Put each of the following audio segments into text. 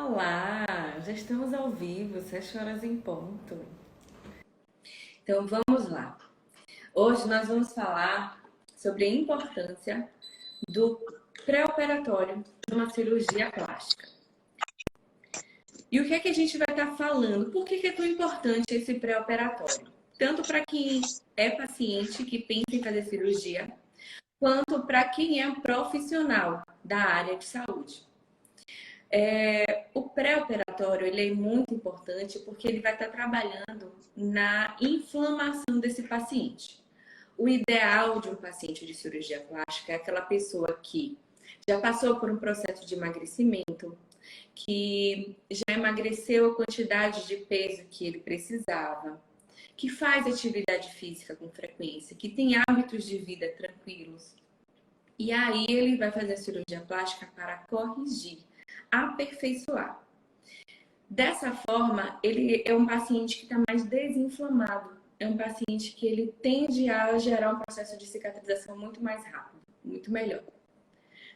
Olá, já estamos ao vivo, 7 horas em ponto. Então vamos lá. Hoje nós vamos falar sobre a importância do pré-operatório de uma cirurgia plástica. E o que é que a gente vai estar falando? Por que é tão importante esse pré-operatório? Tanto para quem é paciente que pensa em fazer cirurgia, quanto para quem é profissional da área de saúde. O pré-operatório ele é muito importante porque ele vai estar trabalhando na inflamação desse paciente. O ideal de um paciente de cirurgia plástica é aquela pessoa que já passou por um processo de emagrecimento, que já emagreceu a quantidade de peso que ele precisava, que faz atividade física com frequência, que tem hábitos de vida tranquilos. E aí ele vai fazer a cirurgia plástica para corrigir, aperfeiçoar. Dessa forma, ele é um paciente que está mais desinflamado. É um paciente que ele tende a gerar um processo de cicatrização muito mais rápido, muito melhor.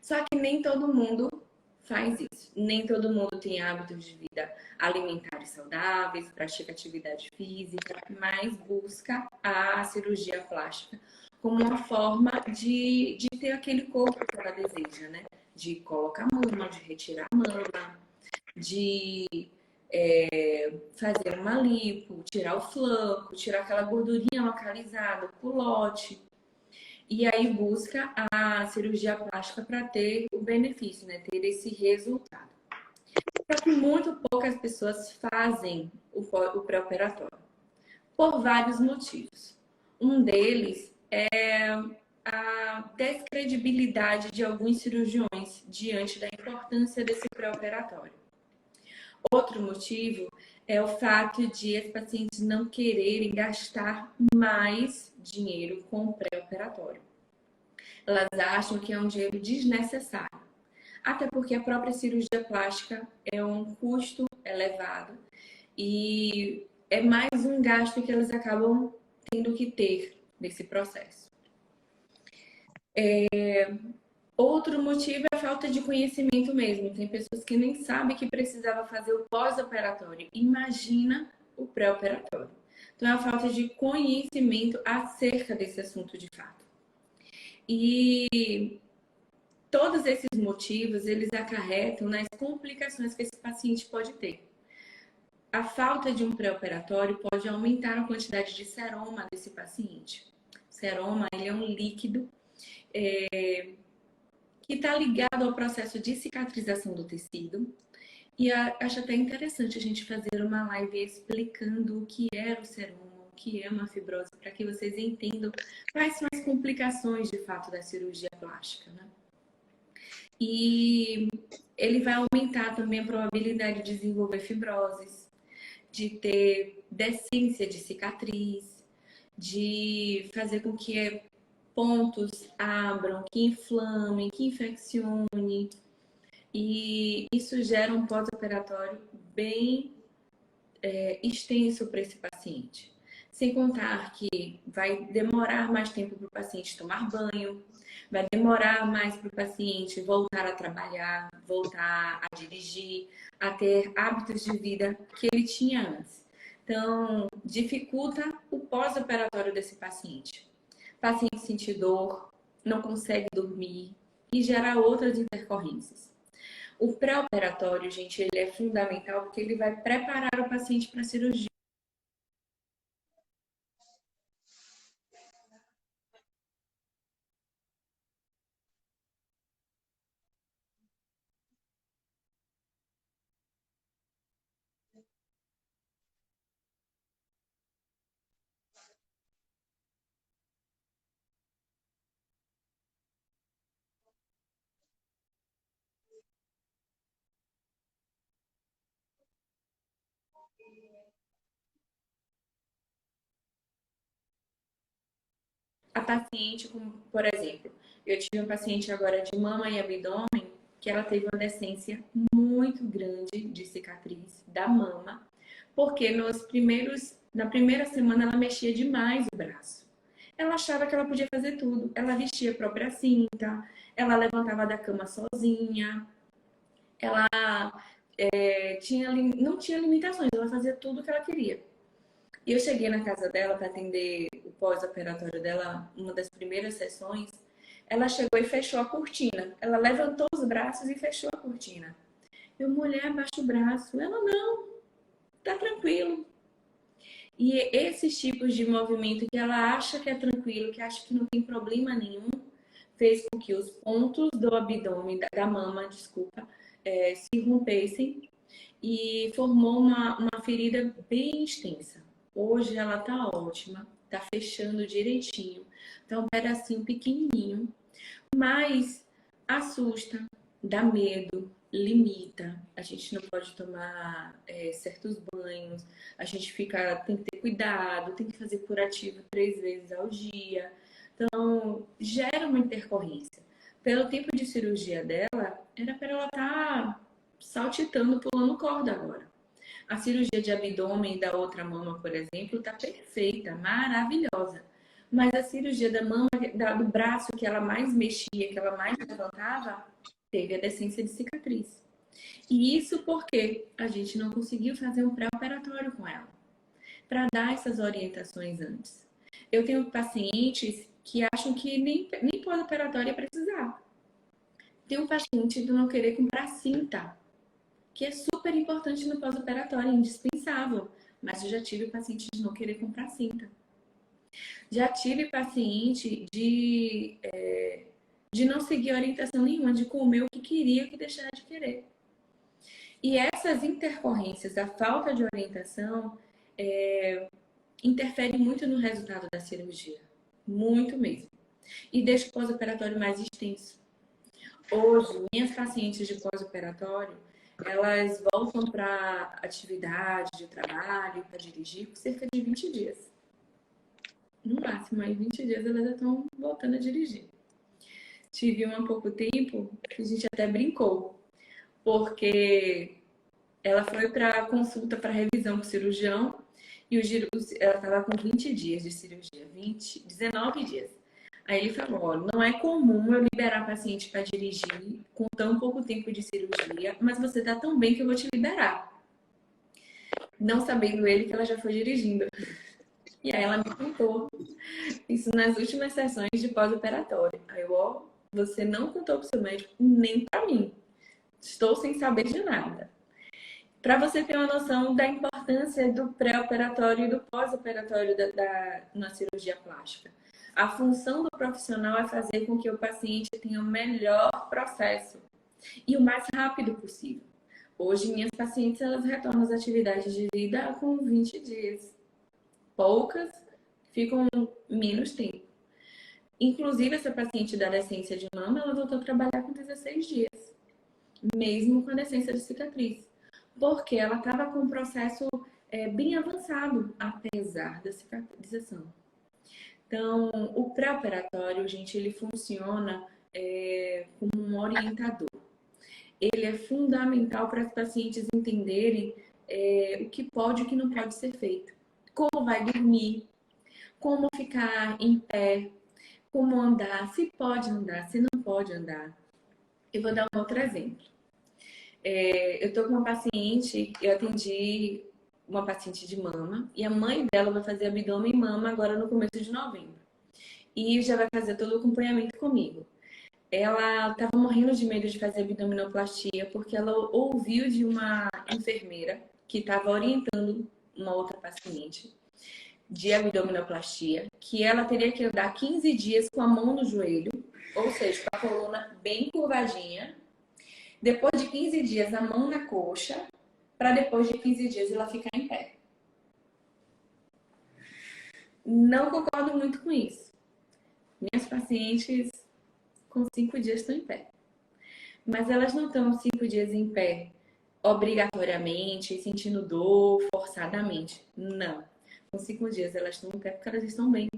Só que nem todo mundo faz isso. Nem todo mundo tem hábitos de vida alimentares saudáveis, pratica atividade física, mas busca a cirurgia plástica como uma forma de ter aquele corpo que ela deseja, né? De colocar a mama, de retirar a mama, de fazer uma lipo, tirar o flanco, tirar aquela gordurinha localizada, o culote. E aí busca a cirurgia plástica para ter o benefício, né? Ter esse resultado. Só que muito poucas pessoas fazem o pré-operatório, por vários motivos. Um deles é a descredibilidade de alguns cirurgiões diante da importância desse pré-operatório. Outro motivo é o fato de as pacientes não quererem gastar mais dinheiro com o pré-operatório. Elas acham que é um dinheiro desnecessário, até porque a própria cirurgia plástica é um custo elevado e é mais um gasto que elas acabam tendo que ter nesse processo. Outro motivo é a falta de conhecimento mesmo. Tem pessoas que nem sabem que precisava fazer o pós-operatório. Imagina o pré-operatório. Então, é a falta de conhecimento acerca desse assunto de fato. E todos esses motivos, eles acarretam nas complicações que esse paciente pode ter. A falta de um pré-operatório pode aumentar a quantidade de seroma desse paciente. O seroma, ele é um líquido que está ligado ao processo de cicatrização do tecido. E acho até interessante a gente fazer uma live explicando o que é o seroma, o que é uma fibrose, para que vocês entendam quais são as complicações de fato da cirurgia plástica, né? E ele vai aumentar também a probabilidade de desenvolver fibroses, de ter decência de cicatriz, de fazer com que pontos abram, que inflamem, que infeccione. E isso gera um pós-operatório bem extenso para esse paciente. Sem contar que vai demorar mais tempo para o paciente tomar banho, vai demorar mais para o paciente voltar a trabalhar, voltar a dirigir, a ter hábitos de vida que ele tinha antes. Então, dificulta o pós-operatório desse paciente. O paciente sente dor, não consegue dormir e gera outras intercorrências. O pré-operatório, gente, ele é fundamental porque ele vai preparar o paciente para a cirurgia. A paciente, como, por exemplo, eu tive um paciente agora de mama e abdômen que ela teve uma decência muito grande de cicatriz da mama, porque na primeira semana ela mexia demais o braço. Ela achava que ela podia fazer tudo. Ela vestia a própria cinta, ela levantava da cama sozinha, ela não tinha limitações, ela fazia tudo o que ela queria. E eu cheguei na casa dela para atender o pós-operatório dela, uma das primeiras sessões. Ela chegou e fechou a cortina. Ela levantou os braços e fechou a cortina. Eu, mulher, abaixa o braço. Ela, não, tá tranquilo. E esses tipos de movimento que ela acha que é tranquilo, que acha que não tem problema nenhum, fez com que os pontos do abdômen, da mama, desculpa, se rompessem e formou uma ferida bem extensa. Hoje ela tá ótima, tá fechando direitinho, tá um pedacinho pequenininho, mas assusta, dá medo, limita. A gente não pode tomar certos banhos, a gente tem que ter cuidado, tem que fazer curativo 3 vezes ao dia. Então, gera uma intercorrência. Pelo tempo de cirurgia dela, era para ela estar saltitando, pulando corda agora. A cirurgia de abdômen da outra mama, por exemplo, está perfeita, maravilhosa. Mas a cirurgia da mama, do braço que ela mais mexia, que ela mais levantava, teve a decência de cicatriz. E isso porque a gente não conseguiu fazer um pré-operatório com ela, para dar essas orientações antes. Eu tenho pacientes que acham que nem pós-operatório é precisar. Tem um paciente do não querer comprar cinta, que é super importante no pós-operatório, indispensável. Mas eu já tive paciente de não querer comprar cinta. Já tive paciente de não seguir orientação nenhuma, de comer o que queria, o que deixar de querer. E essas intercorrências, a falta de orientação, interfere muito no resultado da cirurgia. Muito mesmo. E deixa o pós-operatório mais extenso. Hoje, minhas pacientes de pós-operatório, elas voltam para atividade de trabalho, para dirigir, por cerca de 20 dias. No máximo, aí 20 dias elas já estão voltando a dirigir. Tive uma há pouco tempo que a gente até brincou, porque ela foi para consulta para revisão com o cirurgião e ela estava com 20 dias de cirurgia, 19 dias. Aí ele falou, olha, não é comum eu liberar paciente para dirigir com tão pouco tempo de cirurgia, mas você está tão bem que eu vou te liberar. Não sabendo ele que ela já foi dirigindo. E aí ela me contou isso nas últimas sessões de pós-operatório. Aí eu, ó, você não contou para o seu médico nem para mim. Estou sem saber de nada. Para você ter uma noção da importância do pré-operatório e do pós-operatório na cirurgia plástica. A função do profissional é fazer com que o paciente tenha o melhor processo e o mais rápido possível. Hoje, minhas pacientes elas retornam às atividades de vida com 20 dias. Poucas ficam menos tempo. Inclusive, essa paciente da decência de mama, ela voltou a trabalhar com 16 dias, mesmo com a decência de cicatriz. Porque ela estava com um processo bem avançado, apesar da cicatrização. Então, o pré-operatório, gente, ele funciona como um orientador. Ele é fundamental para os pacientes entenderem o que pode e o que não pode ser feito. Como vai dormir, como ficar em pé, como andar, se pode andar, se não pode andar. Eu vou dar um outro exemplo. Eu estou com uma paciente, eu atendi uma paciente de mama e a mãe dela vai fazer abdômen e mama agora no começo de novembro. E já vai fazer todo o acompanhamento comigo. Ela estava morrendo de medo de fazer abdominoplastia porque ela ouviu de uma enfermeira que estava orientando uma outra paciente de abdominoplastia que ela teria que andar 15 dias com a mão no joelho, ou seja, com a coluna bem curvadinha. Depois de 15 dias, a mão na coxa, para depois de 15 dias ela ficar em pé. Não concordo muito com isso. Minhas pacientes com 5 dias estão em pé. Mas elas não estão 5 dias em pé obrigatoriamente, sentindo dor, forçadamente. Não. Com 5 dias elas estão em pé porque elas estão bem.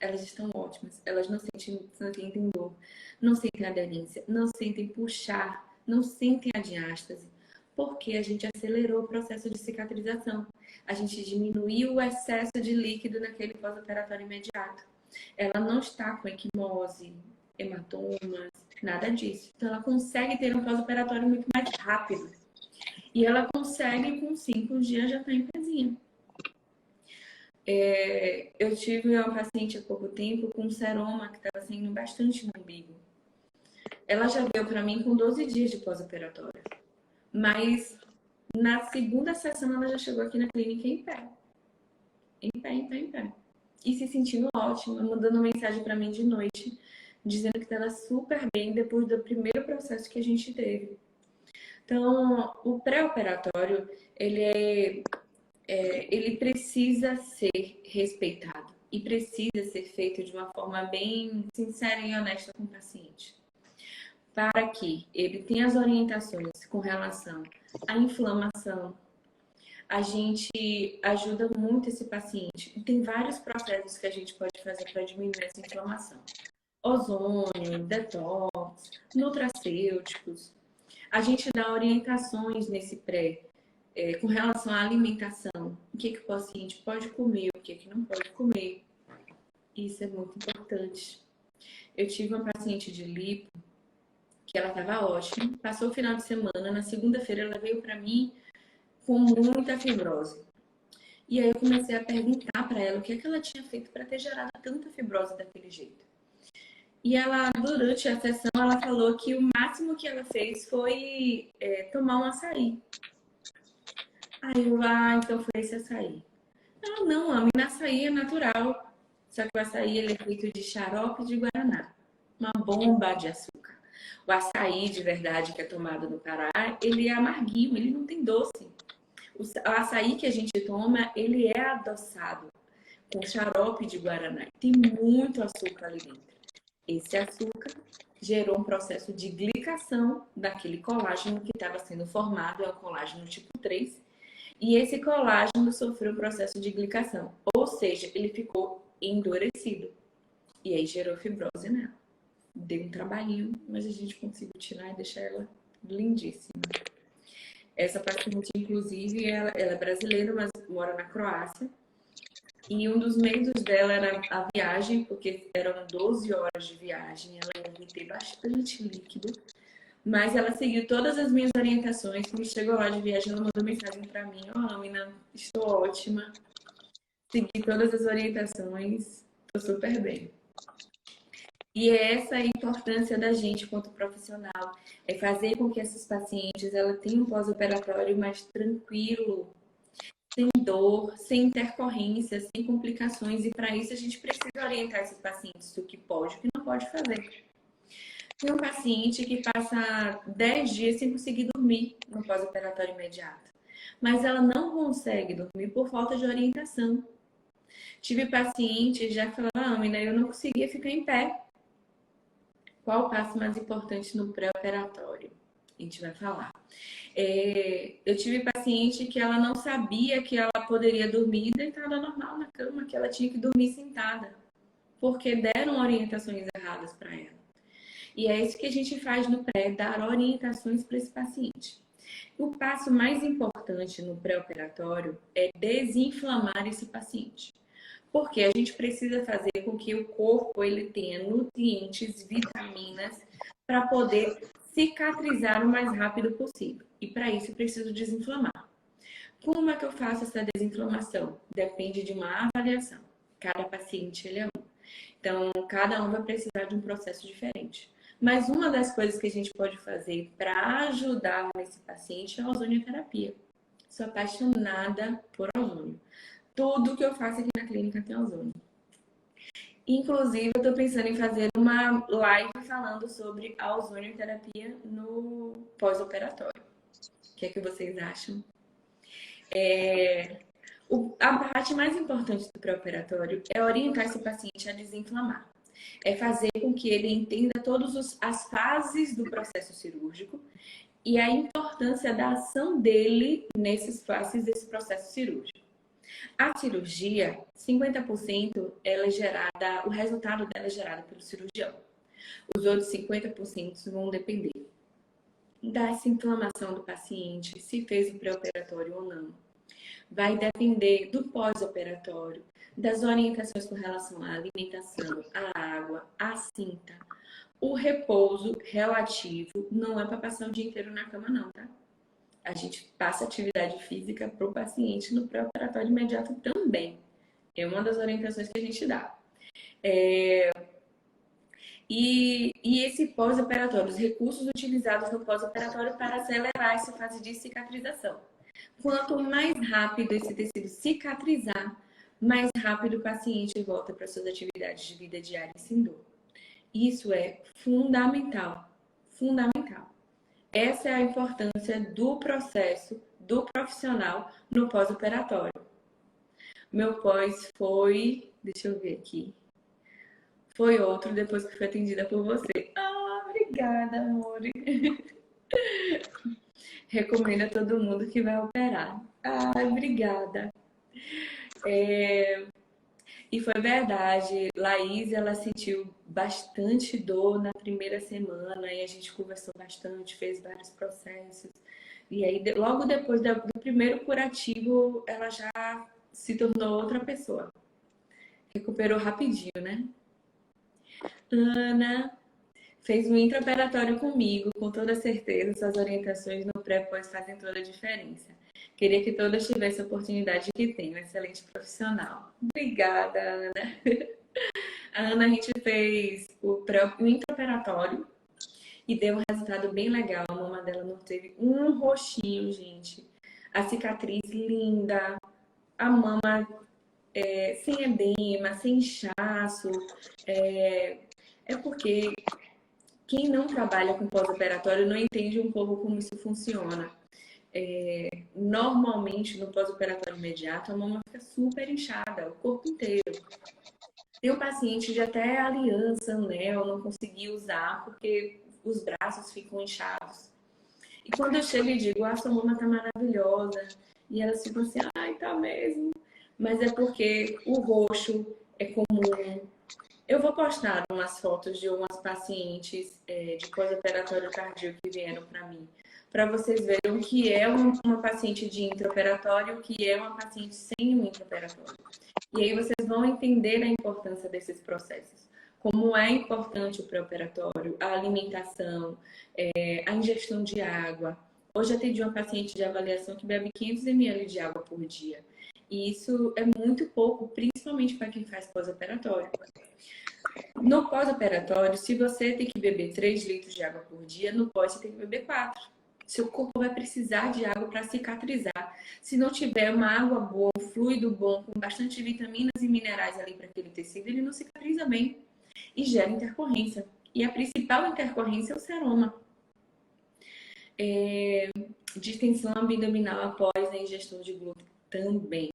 Elas estão ótimas. Elas não sentem dor, não sentem aderência, não sentem puxar, não sentem a diástase. Porque a gente acelerou o processo de cicatrização. A gente diminuiu o excesso de líquido naquele pós-operatório imediato. Ela não está com equimose, hematomas, nada disso. Então, ela consegue ter um pós-operatório muito mais rápido. E ela consegue, com 5 dias, já estar em pezinha. Eu tive uma paciente há pouco tempo com um seroma que estava saindo bastante no umbigo. Ela já veio para mim com 12 dias de pós-operatório. Mas na segunda sessão ela já chegou aqui na clínica em pé. Em pé, em pé, em pé. E se sentindo ótima, mandando mensagem para mim de noite, dizendo que estava super bem depois do primeiro processo que a gente teve. Então, o pré-operatório, ele precisa ser respeitado e precisa ser feito de uma forma bem sincera e honesta com o paciente, para que ele tenha as orientações com relação à inflamação. A gente ajuda muito esse paciente e tem vários processos que a gente pode fazer para diminuir essa inflamação. Ozônio, detox, nutracêuticos. A gente dá orientações nesse pré com relação à alimentação. O que o paciente pode comer, o que não pode comer. Isso é muito importante. Eu tive uma paciente de lipo que ela estava ótima. Passou o final de semana, na segunda-feira ela veio para mim com muita fibrose. E aí eu comecei a perguntar para ela o que ela tinha feito para ter gerado tanta fibrose daquele jeito. E ela, durante a sessão, ela falou que o máximo que ela fez foi tomar um açaí. Aí eu, então foi esse açaí. Não, a mina açaí é natural. Só que o açaí ele é feito de xarope de guaraná. Uma bomba de açúcar. O açaí de verdade que é tomado no Pará, ele é amarguinho, ele não tem doce. O açaí que a gente toma, ele é adoçado com xarope de guaraná. Tem muito açúcar ali dentro. Esse açúcar gerou um processo de glicação daquele colágeno que estava sendo formado, é o colágeno tipo 3. E esse colágeno sofreu um processo de glicação, ou seja, ele ficou endurecido. E aí gerou fibrose nela. Deu um trabalhinho, mas a gente conseguiu tirar e deixar ela lindíssima. Essa paciente, inclusive, ela é brasileira, mas mora na Croácia. E um dos medos dela era a viagem, porque eram 12 horas de viagem. Ela ia ter bastante líquido. Mas ela seguiu todas as minhas orientações. Quando chegou lá de viagem, ela mandou mensagem para mim: Amina, estou ótima. Segui todas as orientações. Estou super bem. E essa é a importância da gente, quanto profissional. É fazer com que essas pacientes ela tenham um pós-operatório mais tranquilo, sem dor, sem intercorrências, sem complicações. E para isso a gente precisa orientar esses pacientes o que pode e o que não pode fazer. Tem um paciente que passa 10 dias sem conseguir dormir no pós-operatório imediato. Mas ela não consegue dormir por falta de orientação. Tive paciente já que falava, Amina, eu não conseguia ficar em pé. Qual o passo mais importante no pré-operatório? A gente vai falar. Eu tive paciente que ela não sabia que ela poderia dormir deitada normal na cama, que ela tinha que dormir sentada, porque deram orientações erradas para ela. E é isso que a gente faz no pré, dar orientações para esse paciente. O passo mais importante no pré-operatório é desinflamar esse paciente. Porque a gente precisa fazer com que o corpo ele tenha nutrientes, vitaminas, para poder cicatrizar o mais rápido possível. E para isso eu preciso desinflamar. Como é que eu faço essa desinflamação? Depende de uma avaliação. Cada paciente ele é um. Então, cada um vai precisar de um processo diferente. Mas uma das coisas que a gente pode fazer para ajudar nesse paciente é a ozonioterapia. Sou apaixonada por ozônio. Tudo que eu faço aqui na clínica tem ozônio. Inclusive, eu estou pensando em fazer uma live falando sobre a ozonioterapia no pós-operatório. O que é que vocês acham? A parte mais importante do pré-operatório é orientar esse paciente a desinflamar. É fazer com que ele entenda todas as fases do processo cirúrgico e a importância da ação dele nessas fases desse processo cirúrgico. A cirurgia, 50% ela é gerada, o resultado dela é gerado pelo cirurgião. Os outros 50% vão depender dessa inflamação do paciente, se fez o pré-operatório ou não. Vai depender do pós-operatório, das orientações com relação à alimentação, à água, à cinta. O repouso relativo não é para passar o dia inteiro na cama, não, tá? a gente passa atividade física para o paciente no pré-operatório imediato também. É uma das orientações que a gente dá. E esse pós-operatório, os recursos utilizados no pós-operatório para acelerar essa fase de cicatrização. Quanto mais rápido esse tecido cicatrizar, mais rápido o paciente volta para suas atividades de vida diária sem dor. Isso é fundamental, fundamental. Essa é a importância do processo do profissional no pós-operatório. Meu pós foi, deixa eu ver aqui, foi outro depois que foi atendida por você. Ah, obrigada, amor. Recomendo a todo mundo que vai operar. Ah, obrigada. E foi verdade, Laís, ela sentiu bastante dor na primeira semana e a gente conversou bastante, fez vários processos. E aí, logo depois do primeiro curativo, ela já se tornou outra pessoa. Recuperou rapidinho, né? Ana fez um intraoperatório comigo, com toda certeza, suas orientações no pré-pós fazem toda a diferença. Queria que todas tivessem a oportunidade que tem, um excelente profissional. Obrigada, Ana. A Ana, a gente fez o intraoperatório e deu um resultado bem legal. A mama dela não teve um roxinho, gente. A cicatriz linda, a mama sem edema, sem inchaço. É porque quem não trabalha com pós-operatório não entende um pouco como isso funciona. Normalmente, no pós-operatório imediato, a mama fica super inchada, o corpo inteiro. Tem um paciente de até aliança, anel, não conseguiu usar porque os braços ficam inchados. E quando eu chego e digo, sua mama tá maravilhosa, e elas ficam assim, ai, tá mesmo. Mas é porque o roxo é comum. Eu vou postar umas fotos de umas pacientes de pós-operatório cardíaco que vieram para mim, para vocês verem o que é uma paciente de intraoperatório e o que é uma paciente sem um intraoperatório. E aí vocês vão entender a importância desses processos. Como é importante o pré-operatório, a alimentação, a ingestão de água. Hoje eu atendi uma paciente de avaliação que bebe 500 ml de água por dia. E isso é muito pouco, principalmente para quem faz pós-operatório. No pós-operatório, se você tem que beber 3 litros de água por dia, no pós você tem que beber 4. Seu corpo vai precisar de água para cicatrizar. Se não tiver uma água boa, um fluido bom, com bastante vitaminas e minerais ali para aquele tecido, ele não cicatriza bem e gera intercorrência. E a principal intercorrência é o seroma. Distensão abdominal após a ingestão de glúten também.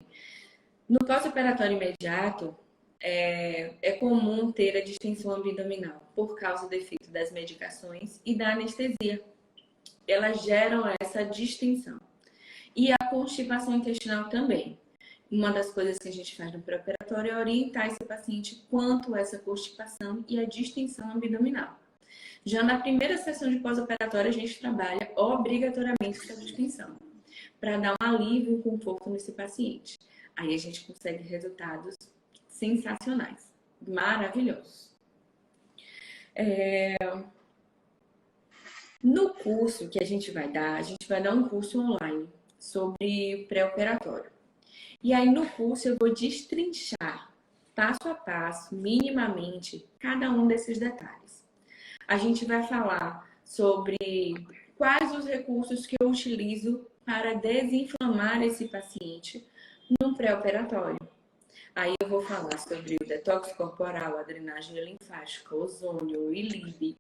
No pós-operatório imediato, é comum ter a distensão abdominal por causa do efeito das medicações e da anestesia. Elas geram essa distensão. E a constipação intestinal também. Uma das coisas que a gente faz no pré-operatório é orientar esse paciente quanto a essa constipação e a distensão abdominal. Já na primeira sessão de pós-operatório, a gente trabalha obrigatoriamente essa distensão, para dar um alívio e um conforto nesse paciente. Aí a gente consegue resultados sensacionais, maravilhosos. No curso que a gente vai dar um curso online sobre pré-operatório. E aí no curso eu vou destrinchar passo a passo, minimamente, cada um desses detalhes. A gente vai falar sobre quais os recursos que eu utilizo para desinflamar esse paciente no pré-operatório. Aí eu vou falar sobre o detox corporal, a drenagem linfática, ozônio, o ILIB,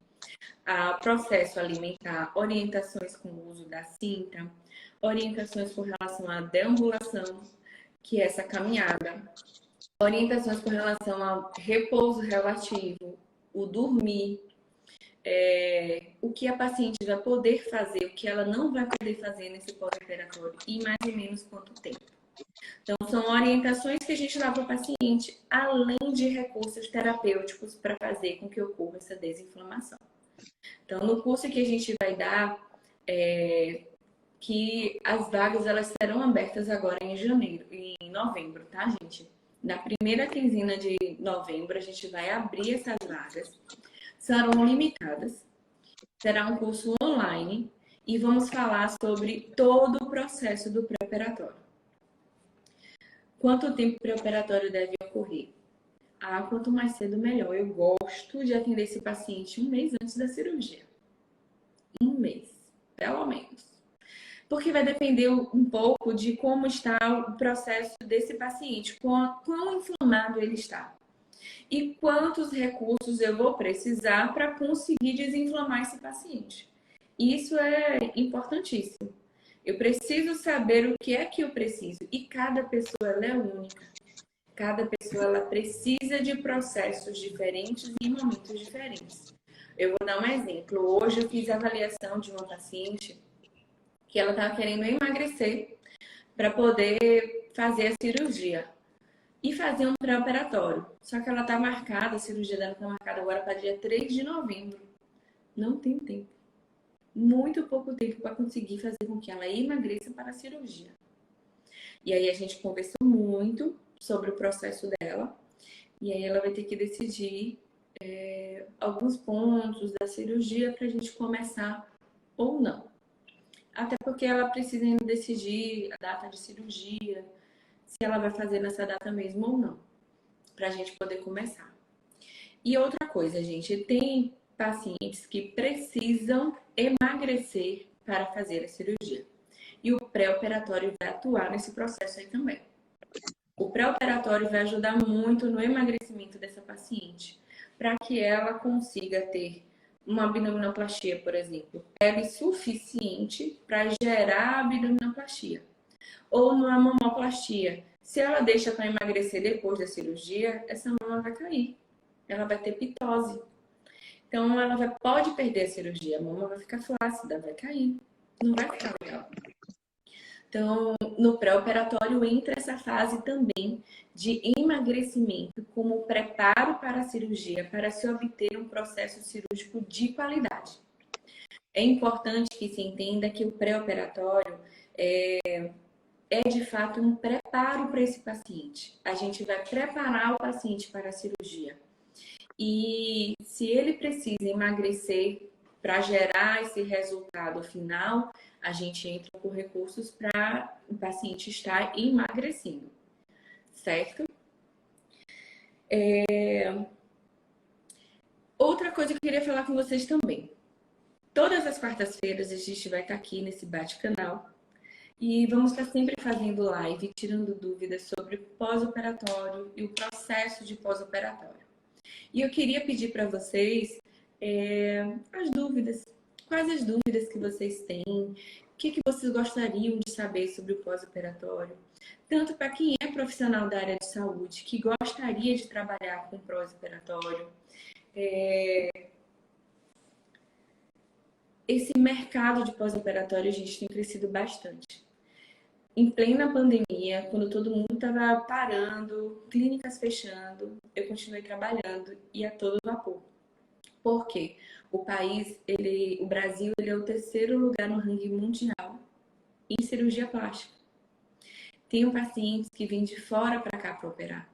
processo alimentar, orientações com o uso da cinta, orientações com relação à deambulação, que é essa caminhada, orientações com relação ao repouso relativo, o dormir, o que a paciente vai poder fazer, o que ela não vai poder fazer nesse pós-operatório e mais ou menos quanto tempo. Então, são orientações que a gente dá para o paciente, além de recursos terapêuticos para fazer com que ocorra essa desinflamação. Então, no curso que a gente vai dar, que as vagas elas serão abertas agora em novembro, tá, gente? Na primeira quinzena de novembro, a gente vai abrir essas vagas. Serão limitadas. Será um curso online e vamos falar sobre todo o processo do pré-operatório. Quanto tempo pré-operatório deve ocorrer? Quanto mais cedo, melhor. Eu gosto de atender esse paciente 1 mês antes da cirurgia. 1 mês, pelo menos. Porque vai depender um pouco de como está o processo desse paciente, quão inflamado ele está. E quantos recursos eu vou precisar para conseguir desinflamar esse paciente. Isso é importantíssimo. Eu preciso saber o que é que eu preciso. E cada pessoa ela é única. Cada pessoa ela precisa de processos diferentes e momentos diferentes. Eu vou dar um exemplo. Hoje eu fiz a avaliação de uma paciente que ela estava querendo emagrecer para poder fazer a cirurgia e fazer um pré-operatório. Só que ela está marcada, a cirurgia dela está marcada agora para dia 3 de novembro. Não tem tempo. Muito pouco tempo para conseguir fazer com que ela emagreça para a cirurgia. E aí a gente conversou muito sobre o processo dela. E aí ela vai ter que decidir alguns pontos da cirurgia para a gente começar ou não. Até porque ela precisa ainda decidir a data de cirurgia, se ela vai fazer nessa data mesmo ou não, para a gente poder começar. E outra coisa, gente, tem pacientes que precisam emagrecer para fazer a cirurgia. E o pré-operatório vai atuar nesse processo aí também. O pré-operatório vai ajudar muito no emagrecimento dessa paciente, para que ela consiga ter uma abdominoplastia, por exemplo, pele suficiente para gerar a abdominoplastia. Ou uma mamoplastia. Se ela deixa para emagrecer depois da cirurgia, essa mama vai cair. Ela vai ter pitose. Então, ela pode perder a cirurgia. A mama vai ficar flácida, vai cair. Não vai ficar legal. Então, no pré-operatório entra essa fase também de emagrecimento como preparo para a cirurgia, para se obter um processo cirúrgico de qualidade. É importante que se entenda que o pré-operatório é de fato um preparo para esse paciente. A gente vai preparar o paciente para a cirurgia. E se ele precisa emagrecer para gerar esse resultado final, a gente entra com recursos para o paciente estar emagrecendo, certo? Outra coisa que eu queria falar com vocês também. Todas as quartas-feiras a gente vai estar aqui nesse bate-canal e vamos estar sempre fazendo live, tirando dúvidas sobre o pós-operatório e o processo de pós-operatório. E eu queria pedir para vocês as dúvidas. Quais as dúvidas que vocês têm? O que vocês gostariam de saber sobre o pós-operatório? Tanto para quem é profissional da área de saúde, que gostaria de trabalhar com pós-operatório. Esse mercado de pós-operatório, a gente tem crescido bastante. Em plena pandemia, quando todo mundo estava parando, clínicas fechando, eu continuei trabalhando e a todo vapor. Por quê? O Brasil, ele é o 3º lugar no ranking mundial em cirurgia plástica. Tenho pacientes que vêm de fora para cá para operar.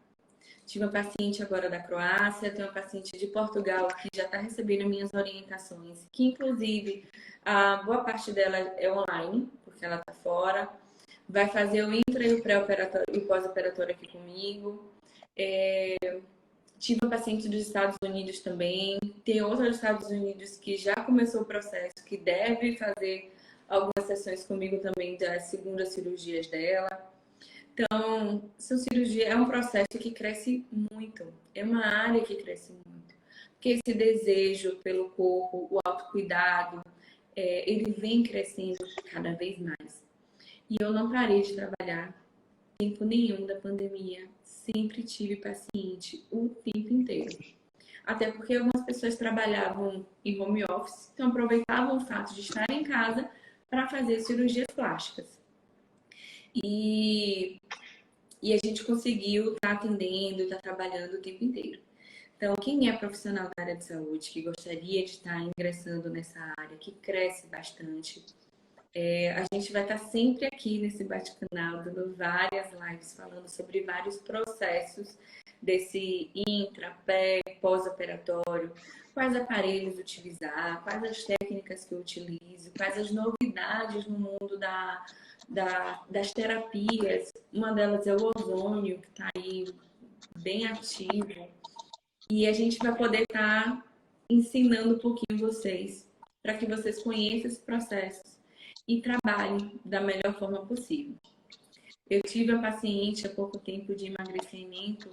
Tive uma paciente agora da Croácia, tenho uma paciente de Portugal que já está recebendo minhas orientações, que inclusive a boa parte dela é online, porque ela está fora. Vai fazer o intra e o pré-operatório e o pós-operatório aqui comigo. Tive uma paciente dos Estados Unidos também. Tem outra dos Estados Unidos que já começou o processo, que deve fazer algumas sessões comigo também das segundas cirurgias dela. Então, sua cirurgia é um processo que cresce muito. É uma área que cresce muito. Porque esse desejo pelo corpo, o autocuidado, ele vem crescendo cada vez mais. E eu não parei de trabalhar tempo nenhum da pandemia. Sempre tive paciente o tempo inteiro. Até porque algumas pessoas trabalhavam em home office, então aproveitavam o fato de estar em casa para fazer cirurgias plásticas. E a gente conseguiu estar atendendo, estar trabalhando o tempo inteiro. Então, quem é profissional da área de saúde, que gostaria de estar ingressando nessa área, que cresce bastante, a gente vai estar sempre aqui nesse bate-canal, dando várias lives, falando sobre vários processos desse intra, pós-operatório, quais aparelhos utilizar, quais as técnicas que eu utilizo, quais as novidades no mundo das terapias. Uma delas é o ozônio, que está aí bem ativo. E a gente vai poder estar ensinando um pouquinho vocês, para que vocês conheçam esse processo e trabalhem da melhor forma possível. Eu tive uma paciente há pouco tempo de emagrecimento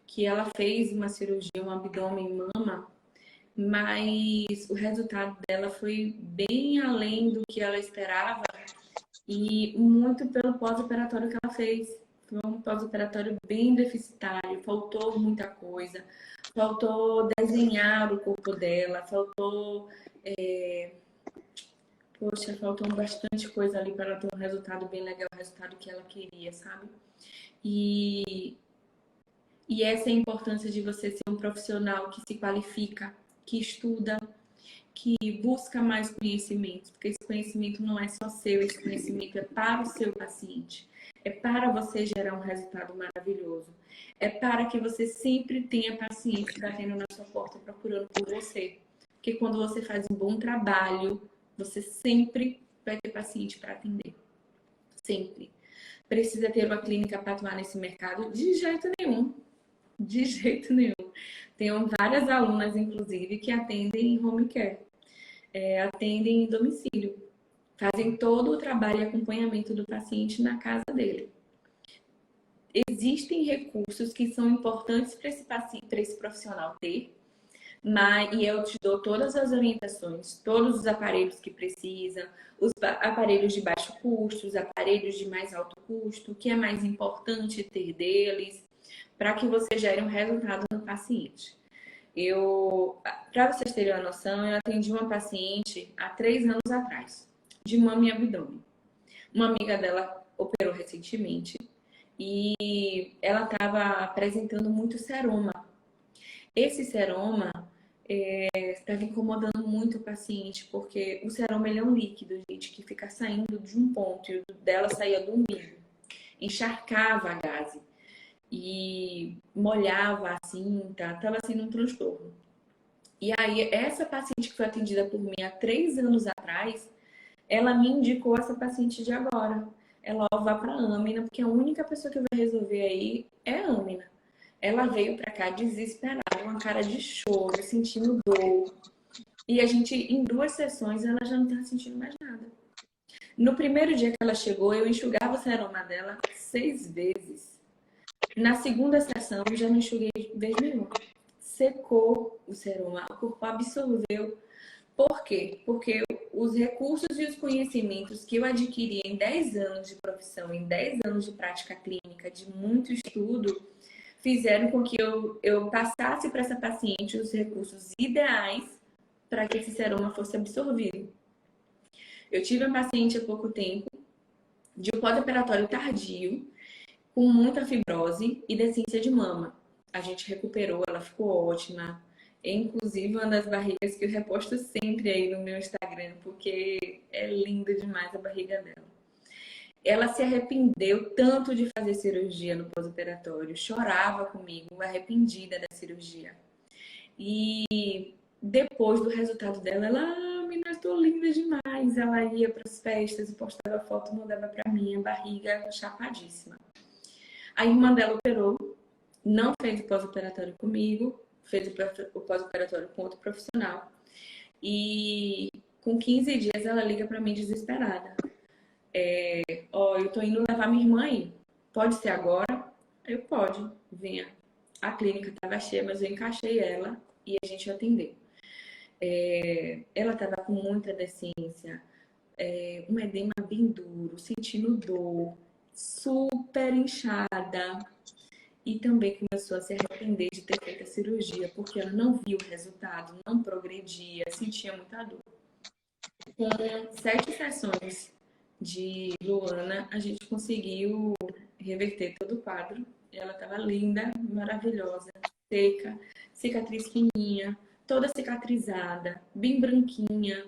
que ela fez uma cirurgia, um abdômen e mama, mas o resultado dela foi bem além do que ela esperava e muito pelo pós-operatório que ela fez. Foi um pós-operatório bem deficitário, faltou muita coisa, faltou desenhar o corpo dela, faltou faltou bastante coisa ali para ela ter um resultado bem legal, o resultado que ela queria, sabe? E essa é a importância de você ser um profissional que se qualifica, que estuda, que busca mais conhecimento, porque esse conhecimento não é só seu, esse conhecimento é para o seu paciente. É para você gerar um resultado maravilhoso. É para que você sempre tenha pacientes batendo na sua porta procurando por você. Porque quando você faz um bom trabalho, você sempre vai ter paciente para atender. Sempre. Precisa ter uma clínica para atuar nesse mercado? De jeito nenhum. De jeito nenhum. Tenho várias alunas, inclusive, que atendem em home care. Atendem em domicílio. Fazem todo o trabalho e acompanhamento do paciente na casa dele. Existem recursos que são importantes para esse paciente, para esse profissional ter, e eu te dou todas as orientações, todos os aparelhos que precisa, os aparelhos de baixo custo, os aparelhos de mais alto custo, o que é mais importante ter deles, para que você gere um resultado no paciente. Para vocês terem uma noção, eu atendi uma paciente há 3 anos atrás, de mama e abdômen. Uma amiga dela operou recentemente e ela estava apresentando muito seroma. Esse seroma estava incomodando muito o paciente, porque o seroma ele é um líquido, gente, que fica saindo de um ponto, e o dela saía do umbigo, encharcava a gaze e molhava a cinta, estava sendo um transtorno. E aí, essa paciente que foi atendida por mim há 3 anos atrás, ela me indicou essa paciente de agora. Ela vai para a Amina, porque a única pessoa que vai resolver aí é a Amina. Ela veio para cá desesperada, uma cara de choro, sentindo dor. E a gente, em 2 sessões, ela já não tá sentindo mais nada. No primeiro dia que ela chegou, eu enxugava o seroma dela 6 vezes. Na segunda sessão, eu já não enxuguei vez nenhuma. Secou o seroma, o corpo absorveu. Por quê? Porque os recursos e os conhecimentos que eu adquiri em 10 anos de profissão, em 10 anos de prática clínica, de muito estudo, fizeram com que eu passasse para essa paciente os recursos ideais para que esse seroma fosse absorvido. Eu tive uma paciente há pouco tempo de um pós-operatório tardio, com muita fibrose e decência de mama. A gente recuperou, ela ficou ótima. É inclusive uma das barrigas que eu reposto sempre aí no meu Instagram, porque é linda demais a barriga dela. Ela se arrependeu tanto de fazer cirurgia no pós-operatório, chorava comigo, arrependida da cirurgia. E depois do resultado dela, ela, menina, estou linda demais. Ela ia para as festas e postava foto, mandava para mim, a barriga chapadíssima. A irmã dela operou, não fez o pós-operatório comigo, fez o pós-operatório com outro profissional. E com 15 dias ela liga para mim desesperada. Eu tô indo levar minha irmã aí. Pode ser agora? Eu, pode, venha. A clínica estava cheia, mas eu encaixei ela e a gente atendeu. Ela estava com muita decência, um edema bem duro, sentindo dor, super inchada. E também começou a se arrepender de ter feito a cirurgia, porque ela não viu o resultado, não progredia, sentia muita dor. Com 7 sessões de Luana, a gente conseguiu reverter todo o quadro. Ela estava linda, maravilhosa, seca, cicatriz fininha, toda cicatrizada, bem branquinha.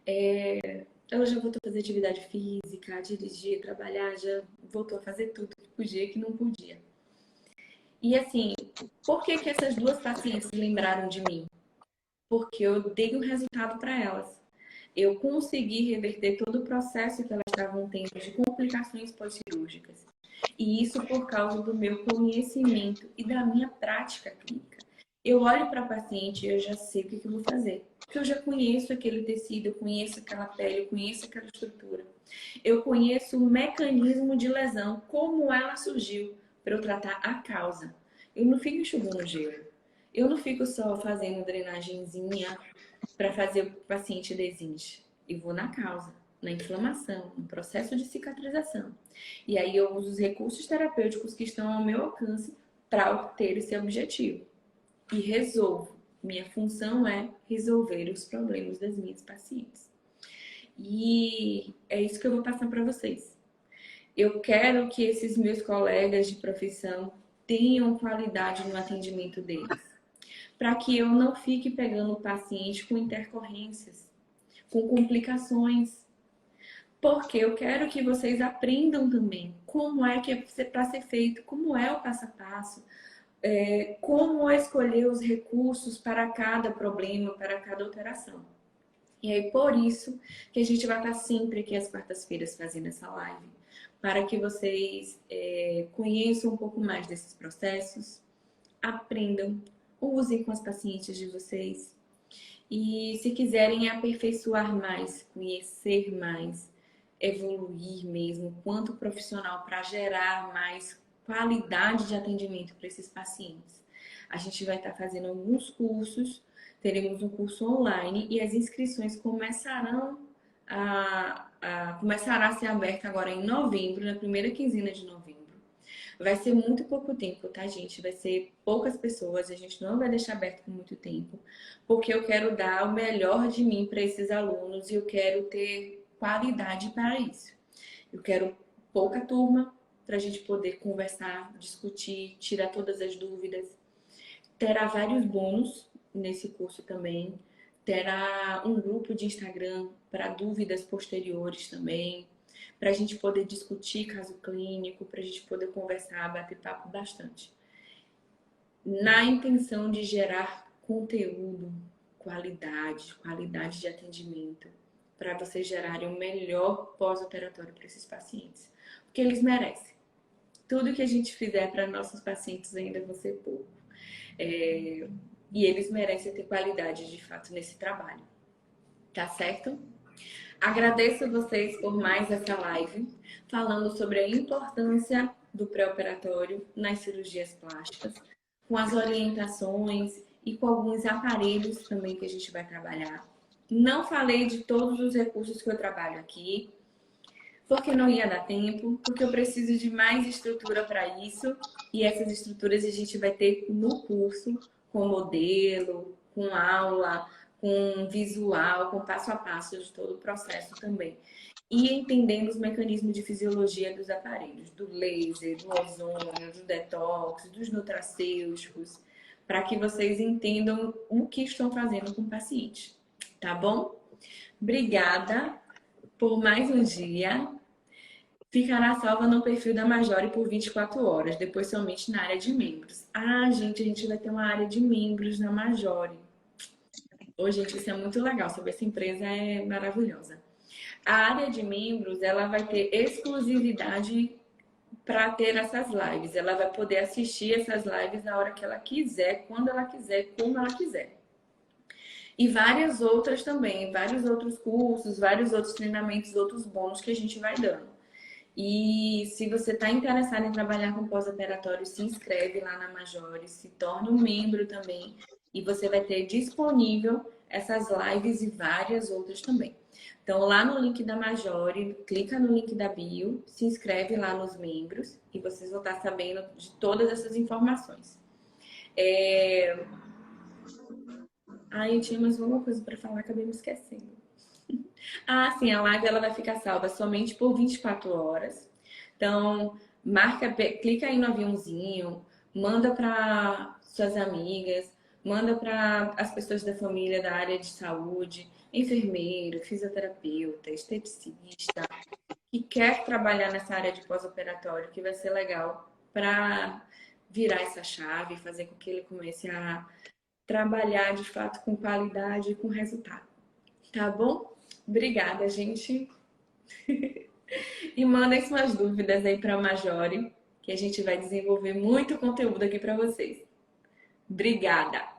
Ela já voltou a fazer atividade física, a dirigir, trabalhar, já voltou a fazer tudo que podia e que não podia. E assim, por que que essas duas pacientes lembraram de mim? Porque eu dei um resultado para elas. Eu consegui reverter todo o processo que elas estavam tendo de complicações pós-cirúrgicas. E isso por causa do meu conhecimento e da minha prática clínica. Eu olho para a paciente e eu já sei o que eu vou fazer. Porque eu já conheço aquele tecido, eu conheço aquela pele, eu conheço aquela estrutura. Eu conheço o mecanismo de lesão, como ela surgiu, para eu tratar a causa. Eu não fico enxugando gelo. Eu não fico só fazendo drenagenzinha para fazer o paciente desiste. Eu vou na causa, na inflamação, no processo de cicatrização. E aí eu uso os recursos terapêuticos que estão ao meu alcance para obter esse objetivo. E resolvo. Minha função é resolver os problemas das minhas pacientes. E é isso que eu vou passar para vocês. Eu quero que esses meus colegas de profissão tenham qualidade no atendimento deles, para que eu não fique pegando o paciente com intercorrências, com complicações, porque eu quero que vocês aprendam também como é que é para ser feito, como é o passo a passo, como escolher os recursos para cada problema, para cada alteração. E aí, por isso que a gente vai estar sempre aqui às quartas-feiras fazendo essa live, para que vocês conheçam um pouco mais desses processos, aprendam, usem com as pacientes de vocês. E se quiserem aperfeiçoar mais, conhecer mais, evoluir mesmo, quanto profissional, para gerar mais qualidade de atendimento para esses pacientes, a gente vai estar fazendo alguns cursos. Teremos um curso online e as inscrições começará a ser aberta agora em novembro, na primeira quinzena de novembro. Vai ser muito pouco tempo, tá, gente? Vai ser poucas pessoas, a gente não vai deixar aberto por muito tempo, porque eu quero dar o melhor de mim para esses alunos e eu quero ter qualidade para isso. Eu quero pouca turma para a gente poder conversar, discutir, tirar todas as dúvidas. Terá vários bônus nesse curso também. Terá um grupo de Instagram para dúvidas posteriores também, para a gente poder discutir caso clínico, para a gente poder conversar, bater papo bastante. Na intenção de gerar conteúdo, qualidade de atendimento, para vocês gerarem o melhor pós-operatório para esses pacientes. Porque eles merecem. Tudo que a gente fizer para nossos pacientes ainda vai ser pouco. E eles merecem ter qualidade de fato nesse trabalho. Tá certo? Agradeço vocês por mais essa live, falando sobre a importância do pré-operatório nas cirurgias plásticas, com as orientações e com alguns aparelhos também que a gente vai trabalhar. Não falei de todos os recursos que eu trabalho aqui, porque não ia dar tempo, porque eu preciso de mais estrutura para isso, e essas estruturas a gente vai ter no curso, com modelo, com aula, com visual, com passo a passo de todo o processo também. E entendendo os mecanismos de fisiologia dos aparelhos, do laser, do ozônio, do detox, dos nutracêuticos, para que vocês entendam o que estão fazendo com o paciente, tá bom? Obrigada por mais um dia. Ficará salva no perfil da Majore por 24 horas, depois somente na área de membros. Ah, gente, a gente vai ter uma área de membros na Majore. Ô, gente, isso é muito legal, saber essa empresa é maravilhosa. A área de membros, ela vai ter exclusividade para ter essas lives. Ela vai poder assistir essas lives na hora que ela quiser, quando ela quiser, como ela quiser. E várias outras também, vários outros cursos, vários outros treinamentos, outros bônus que a gente vai dando. E se você está interessado em trabalhar com pós-operatório, se inscreve lá na Majore, se torne um membro também. E você vai ter disponível essas lives e várias outras também. Então, lá no link da Majore, clica no link da bio, se inscreve lá nos membros e vocês vão estar sabendo de todas essas informações. Eu tinha mais uma coisa para falar, acabei me esquecendo. Ah, sim, a live ela vai ficar salva somente por 24 horas. Então, clica aí no aviãozinho, manda para suas amigas, manda para as pessoas da família da área de saúde, enfermeiro, fisioterapeuta, esteticista, que quer trabalhar nessa área de pós-operatório, que vai ser legal para virar essa chave, fazer com que ele comece a trabalhar de fato com qualidade e com resultado. Tá bom? Obrigada, gente. E mandem suas dúvidas aí para a Majore, que a gente vai desenvolver muito conteúdo aqui para vocês. Obrigada!